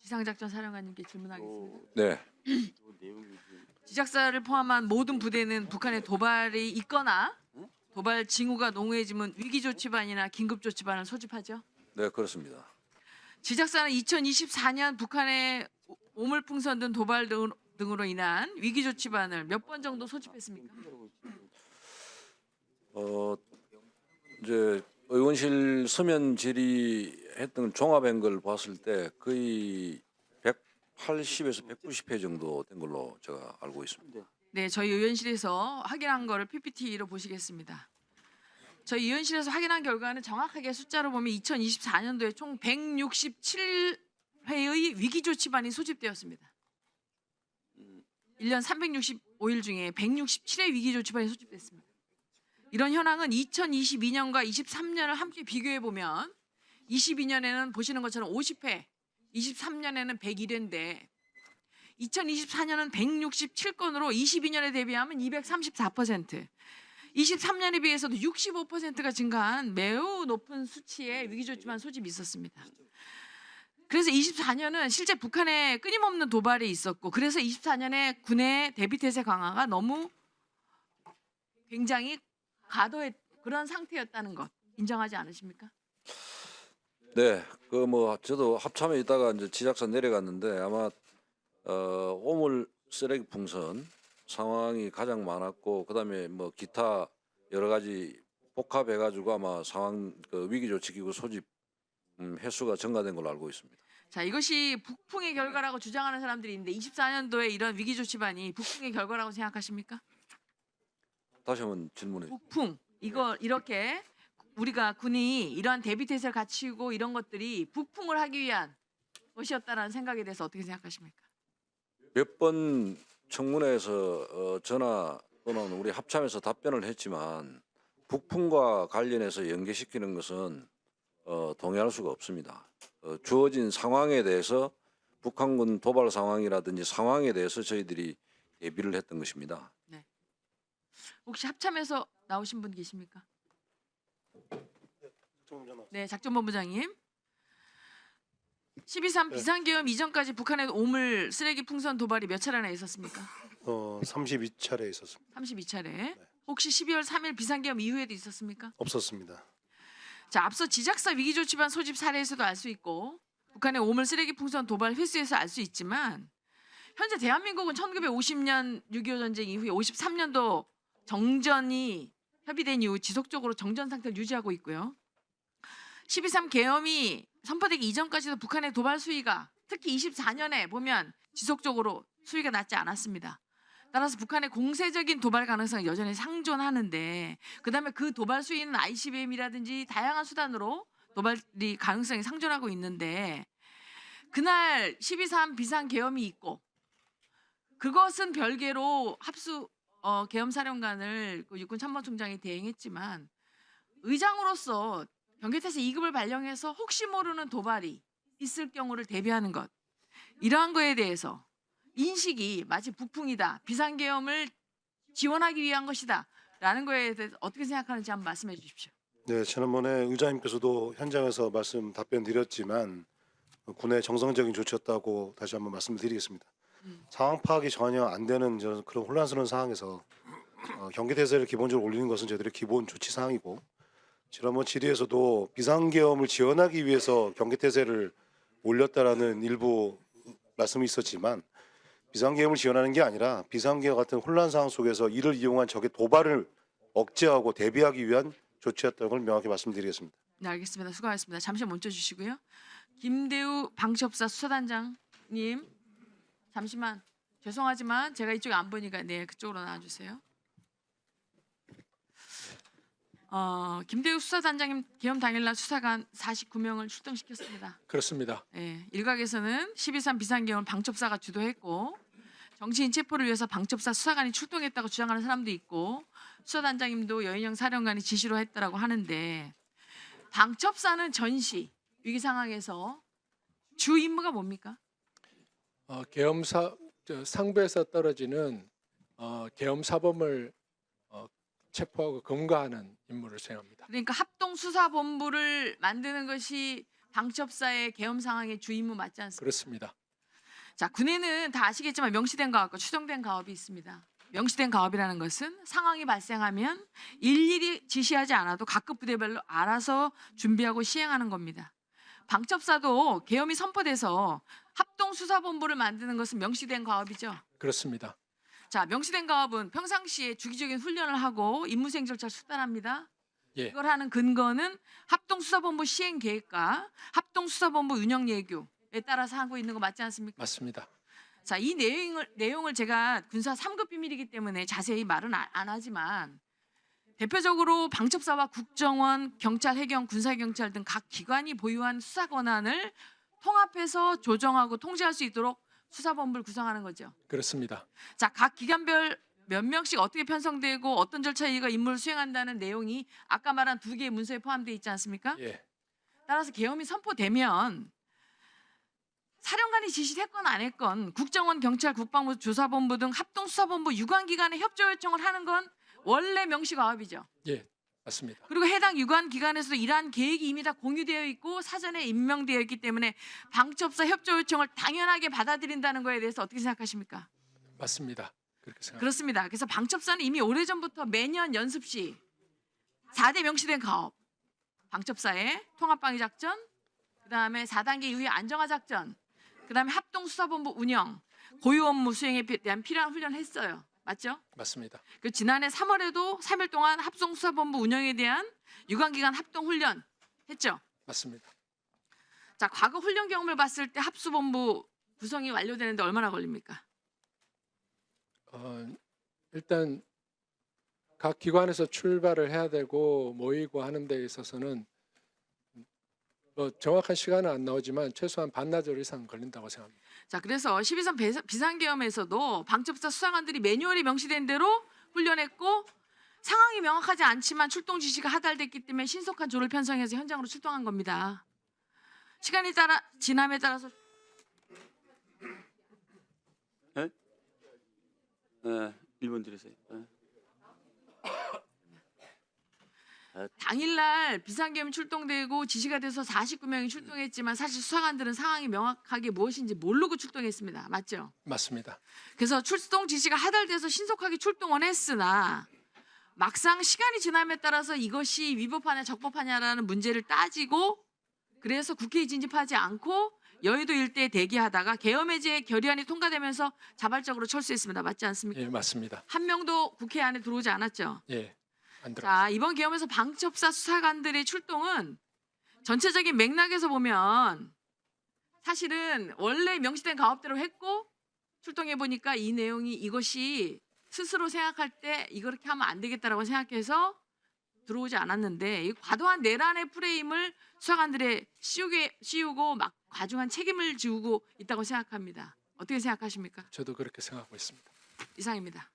비상작전 사령관님께 질문하겠습니다. 네. 지작사를 포함한 모든 부대는 북한의 도발이 있거나 도발 징후가 농후해지면 위기조치반이나 긴급조치반을 소집하죠. 네, 그렇습니다. 지작사는 2024년 북한의 오물풍선 등 도발 등으로 인한 위기조치반을 몇 번 정도 소집했습니까? 이제 의원실 서면 질의했던 종합한 걸 봤을 때 거의 180에서 190회 정도 된 걸로 제가 알고 있습니다. 네, 저희 의원실에서 확인한 거를 PPT로 보시겠습니다. 저희 의원실에서 확인한 결과는 정확하게 숫자로 보면 2024년도에 총 167회의 위기조치반이 소집되었습니다. 1년 365일 중에 167회 위기조치반이 소집됐습니다. 이런 현황은 2022년과 23년을 함께 비교해 보면 22년에는 보시는 것처럼 50회, 23년에는 101회인데 2024년은 167건으로 22년에 대비하면 234%, 23년에 비해서도 65%가 증가한 매우 높은 수치의 위기조치반 소집이 있었습니다. 그래서 24년은 실제 북한의 끊임없는 도발이 있었고, 그래서 24년에 군의 대비태세 강화가 너무 굉장히 과도의 그런 상태였다는 것 인정하지 않으십니까? 네, 그 뭐 저도 합참에 있다가 이제 지작사 내려갔는데 아마 오물 쓰레기 풍선 상황이 가장 많았고 그다음에 뭐 기타 여러 가지 복합해가지고 아마 상황 그 위기조치기구 소집 횟수가 증가된 걸로 알고 있습니다. 자, 이것이 북풍의 결과라고 주장하는 사람들이 있는데 24년도에 이런 위기조치반이 북풍의 결과라고 생각하십니까? 다시 한번 질문해. 북풍 이거 이렇게 우리가 군이 이러한 대비태세를 갖추고 이런 것들이 북풍을 하기 위한 것이었다라는 생각에 대해서 어떻게 생각하십니까? 몇 번 청문회에서 전화 또는 우리 합참에서 답변을 했지만 북풍과 관련해서 연계시키는 것은 동의할 수가 없습니다. 주어진 상황에 대해서 북한군 도발 상황이라든지 상황에 대해서 저희들이 대비를 했던 것입니다. 혹시 합참에서 나오신 분 계십니까? 네, 작전본부장님. 12.3 비상계엄 이전까지 북한의 오물 쓰레기 풍선 도발이 몇 차례나 있었습니까? 32차례 있었습니다. 32차례. 혹시 12월 3일 비상계엄 이후에도 있었습니까? 없었습니다. 자, 앞서 지작사 위기조치반 소집 사례에서도 알 수 있고 북한의 오물 쓰레기 풍선 도발 횟수에서 알 수 있지만 현재 대한민국은 1950년 6.25 전쟁 이후에 53년도 정전이 협의된 이후 지속적으로 정전 상태를 유지하고 있고요. 12.3 계엄이 선포되기 이전까지도 북한의 도발 수위가 특히 24년에 보면 지속적으로 수위가 낮지 않았습니다. 따라서 북한의 공세적인 도발 가능성은 여전히 상존하는데 그다음에 그 도발 수위는 ICBM이라든지 다양한 수단으로 도발이 가능성이 상존하고 있는데 그날 12.3 비상계엄이 있고 그것은 별개로 합수 계엄사령관을 육군 참모총장이 대행했지만 의장으로서 경계태세 2급을 발령해서 혹시 모르는 도발이 있을 경우를 대비하는 것 이러한 거에 대해서 인식이 마치 북풍이다 비상계엄을 지원하기 위한 것이다 라는 거에 대해서 어떻게 생각하는지 한번 말씀해 주십시오. 네, 지난번에 의장님께서도 현장에서 답변 드렸지만 군의 정상적인 조치였다고 다시 한번 말씀드리겠습니다. 상황 파악이 전혀 안 되는 그런 혼란스러운 상황에서 경계태세를 기본적으로 올리는 것은 저희들의 기본 조치 사항이고 지난번 질의에서도 비상계엄을 지원하기 위해서 경계태세를 올렸다라는 일부 말씀이 있었지만 비상계엄을 지원하는 게 아니라 비상계엄 같은 혼란 상황 속에서 이를 이용한 적의 도발을 억제하고 대비하기 위한 조치였다는 걸 명확히 말씀드리겠습니다. 네, 알겠습니다. 수고하셨습니다. 잠시 멈춰 주시고요. 김대우 방첩사 수사단장님 잠시만 죄송하지만 제가 이쪽에 안 보니까 네 그쪽으로 나와주세요. 김대우 수사단장님 계엄 당일날 수사관 49명을 출동시켰습니다. 그렇습니다. 네, 일각에서는 12.3 비상계엄을 방첩사가 주도했고 정치인 체포를 위해서 방첩사 수사관이 출동했다고 주장하는 사람도 있고 수사단장님도 여인영 사령관이 지시로 했다라고 하는데 방첩사는 전시 위기 상황에서 주 임무가 뭡니까? 상부에서 떨어지는 계엄 사범을 체포하고 검거하는 임무를 수행합니다. 그러니까 합동수사본부를 만드는 것이 방첩사의 계엄 상황의 주임무 맞지 않습니까? 그렇습니다. 자, 군에는 다 아시겠지만 명시된 가업과 추정된 가업이 있습니다. 명시된 가업이라는 것은 상황이 발생하면 일일이 지시하지 않아도 각급 부대별로 알아서 준비하고 시행하는 겁니다. 방첩사도 계엄이 선포돼서 합동수사본부를 만드는 것은 명시된 가업이죠. 그렇습니다. 자, 명시된 가업은 평상시에 주기적인 훈련을 하고 임무수행 절차를 수단합니다. 예. 이걸 하는 근거는 합동수사본부 시행 계획과 합동수사본부 운영 예규에 따라서 하고 있는 거 맞지 않습니까? 맞습니다. 자, 이 내용을 제가 군사 3급 비밀이기 때문에 자세히 말은 안 하지만 대표적으로 방첩사와 국정원, 경찰, 해경, 군사경찰 등 각 기관이 보유한 수사 권한을 통합해서 조정하고 통제할 수 있도록 수사본부를 구성하는 거죠. 그렇습니다. 자, 각 기관별 몇 명씩 어떻게 편성되고 어떤 절차에 의거 임무를 수행한다는 내용이 아까 말한 2개의 문서에 포함되어 있지 않습니까? 예. 따라서 계엄이 선포되면 사령관이 지시했건 안 했건 국정원, 경찰, 국방부, 조사본부 등 합동수사본부 유관기관에 협조 요청을 하는 건 원래 명시가업이죠. 예. 맞습니다. 그리고 해당 유관기관에서도 이러한 계획이 이미 다 공유되어 있고 사전에 임명되어 있기 때문에 방첩사 협조 요청을 당연하게 받아들인다는 거에 대해서 어떻게 생각하십니까? 맞습니다. 그렇게 생각합니다. 그렇습니다. 그래서 방첩사는 이미 오래전부터 매년 연습 시 4대 명시된 가업, 방첩사의 통합방위 작전, 그다음에 4단계 이후의 안정화 작전, 그다음에 합동수사본부 운영, 고유 업무 수행에 대한 필요한 훈련을 했어요. 맞죠? 맞습니다. 그 지난해 3월에도 3일 동안 합동수사본부 운영에 대한 유관기관 합동훈련 했죠. 맞습니다. 자, 과거 훈련 경험을 봤을 때 합수본부 구성이 완료되는데 얼마나 걸립니까? 일단 각 기관에서 출발을 해야 되고 모이고 하는 데 있어서는 뭐 정확한 시간은 안 나오지만 최소한 반나절 이상 걸린다고 생각합니다. 자, 그래서 12.3 비상계엄에서도 방첩사 수사관들이 매뉴얼에 명시된 대로 훈련했고 상황이 명확하지 않지만 출동 지시가 하달됐기 때문에 신속한 조를 편성해서 현장으로 출동한 겁니다. 시간이 지남에 따라서 네? 네, 1분 드리세요. 네. 당일날 비상계엄이 출동되고 지시가 돼서 49명이 출동했지만 사실 수사관들은 상황이 명확하게 무엇인지 모르고 출동했습니다. 맞죠? 맞습니다. 그래서 출동 지시가 하달돼서 신속하게 출동은 했으나 막상 시간이 지남에 따라서 이것이 위법하냐 적법하냐라는 문제를 따지고 그래서 국회에 진입하지 않고 여의도 일대에 대기하다가 계엄 해제 결의안이 통과되면서 자발적으로 철수했습니다. 맞지 않습니까? 예, 맞습니다. 한 명도 국회 안에 들어오지 않았죠. 예. 안 들어. 자, 이번 계엄에서 방첩사 수사관들의 출동은 전체적인 맥락에서 보면 사실은 원래 명시된 가업대로 했고 출동해 보니까 이 내용이 이것이 스스로 생각할 때 이렇게 하면 안 되겠다라고 생각해서 들어오지 않았는데 이 과도한 내란의 프레임을 수사관들의 씌우고 막 과중한 책임을 지우고 있다고 생각합니다. 어떻게 생각하십니까? 저도 그렇게 생각하고 있습니다. 이상입니다.